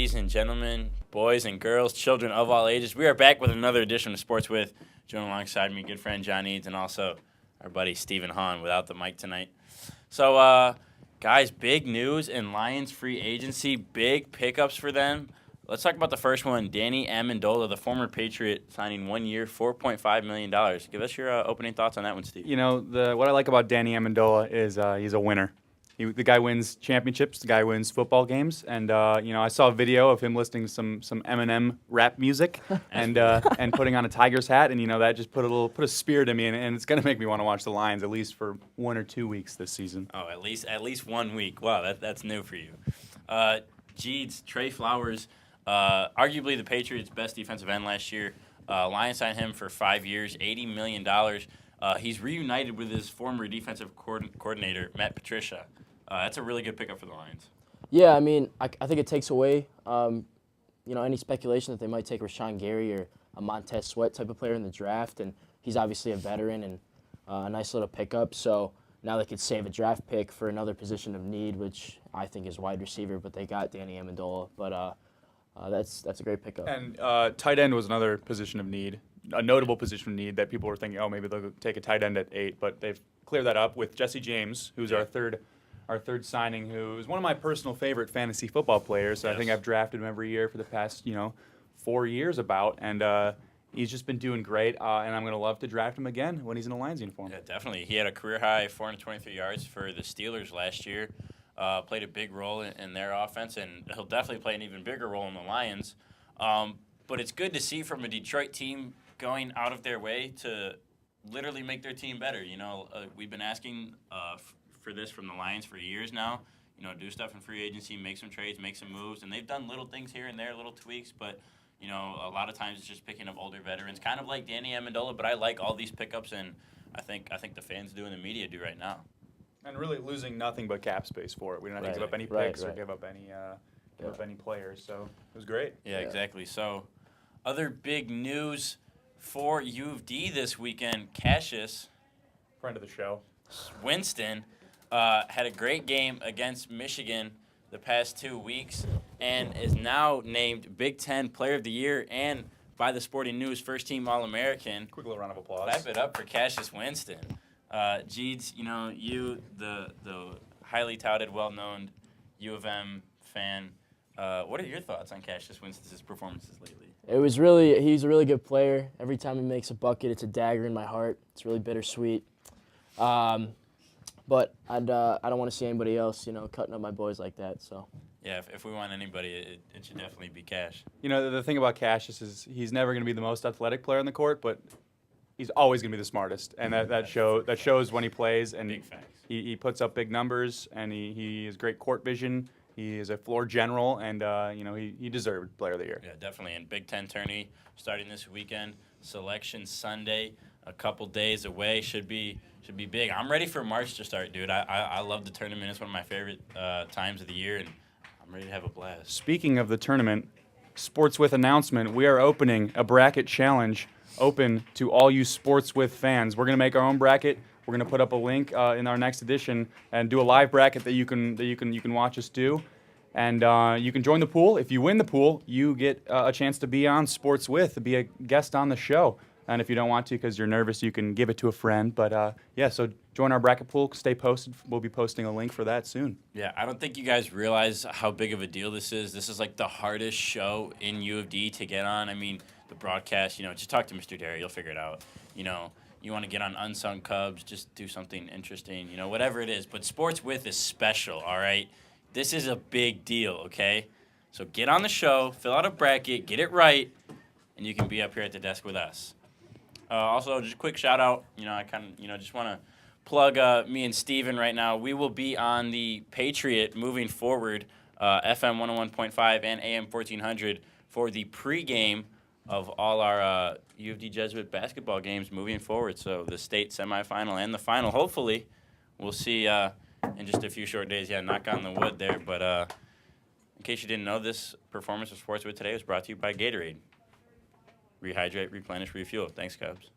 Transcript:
Ladies and gentlemen, boys and girls, children of all ages, we are back with another edition of Sports With. Joined alongside me, good friend John Eads, and also our buddy Stephen Hahn without the mic tonight. So, guys, big news in Lions free agency, big pickups for them. Let's talk about the first one, Danny Amendola, the former Patriot, signing 1 year, $4.5 million. Give us your opening thoughts on that one, Steve. You know, what I like about Danny Amendola is he's a winner. The guy wins championships. The guy wins football games. And, I saw a video of him listening to some Eminem rap music and putting on a Tigers hat. And, that just put a spirit in me. And it's going to make me want to watch the Lions at least for 1 or 2 weeks this season. Oh, at least 1 week. Wow, that's new for you. Jeeds, Trey Flowers, arguably the Patriots' best defensive end last year. Lions signed him for 5 years, $80 million. He's reunited with his former defensive coordinator, Matt Patricia. That's a really good pickup for the Lions. Yeah, I mean, I think it takes away, any speculation that they might take Rashawn Gary or a Montez Sweat type of player in the draft, and he's obviously a veteran and a nice little pickup. So now they could save a draft pick for another position of need, which I think is wide receiver, but they got Danny Amendola. But that's a great pickup. And tight end was another position of need, a notable position of need that people were thinking, maybe they'll take a tight end at 8, but they've cleared that up with Jesse James, who's our third signing, who is one of my personal favorite fantasy football players. So yes. I think I've drafted him every year for the past, 4 years about, and he's just been doing great, and I'm going to love to draft him again when he's in a Lions uniform. Yeah, definitely. He had a career-high 423 yards for the Steelers last year, played a big role in their offense, and he'll definitely play an even bigger role in the Lions. But it's good to see from a Detroit team going out of their way to literally make their team better. We've been asking for this from the Lions for years now. Do stuff in free agency, make some trades, make some moves, and they've done little things here and there, little tweaks, but a lot of times it's just picking up older veterans, kind of like Danny Amendola. But I like all these pickups, and I think the fans do and the media do right now. And really losing nothing but cap space for it. We don't have to give up any picks or give up any players. So it was great. Yeah, exactly. So other big news for U of D this weekend, Cassius, friend of the show, Winston, had a great game against Michigan the past 2 weeks and is now named Big Ten Player of the Year and by the Sporting News First Team All-American. Quick little round of applause. Clap it up for Cassius Winston. Jeeds, you, the highly touted, well-known U of M fan, what are your thoughts on Cassius Winston's performances lately? He's a really good player. Every time he makes a bucket, it's a dagger in my heart. It's really bittersweet. But I don't want to see anybody else, cutting up my boys like that. So. Yeah, if we want anybody, it should definitely be Cash. The thing about Cassius is he's never going to be the most athletic player on the court, but he's always going to be the smartest, and that shows when he plays. And big facts. He puts up big numbers, and he has great court vision. He is a floor general, and he deserved Player of the Year. Yeah, definitely. And Big Ten tourney starting this weekend. Selection Sunday, a couple days away. Should be big. I'm ready for March to start, dude. I love the tournament. It's one of my favorite times of the year, and I'm ready to have a blast. Speaking of the tournament, Sports With announcement: we are opening a bracket challenge open to all you Sports With fans. We're going to make our own bracket. We're going to put up a link in our next edition and do a live bracket that you can watch us do. And you can join the pool. If you win the pool, you get a chance to be on Sports With, to be a guest on the show. And if you don't want to because you're nervous, you can give it to a friend. But, so join our bracket pool. Stay posted. We'll be posting a link for that soon. Yeah, I don't think you guys realize how big of a deal this is. This is like the hardest show in U of D to get on. I mean, the broadcast, just talk to Mr. Derry. You'll figure it out. You want to get on Unsung Cubs, just do something interesting, whatever it is. But Sports With is special, all right? This is a big deal, okay? So get on the show, fill out a bracket, get it right, and you can be up here at the desk with us. Also, just a quick shout out. I just want to plug me and Steven right now. We will be on the Patriot moving forward, FM 101.5 and AM 1400 for the pregame of all our U of D Jesuit basketball games moving forward. So the state semifinal and the final, hopefully, we'll see in just a few short days. Yeah, knock on the wood there. But in case you didn't know, this performance of Sports With today was brought to you by Gatorade. Rehydrate, replenish, refuel. Thanks, Cubs.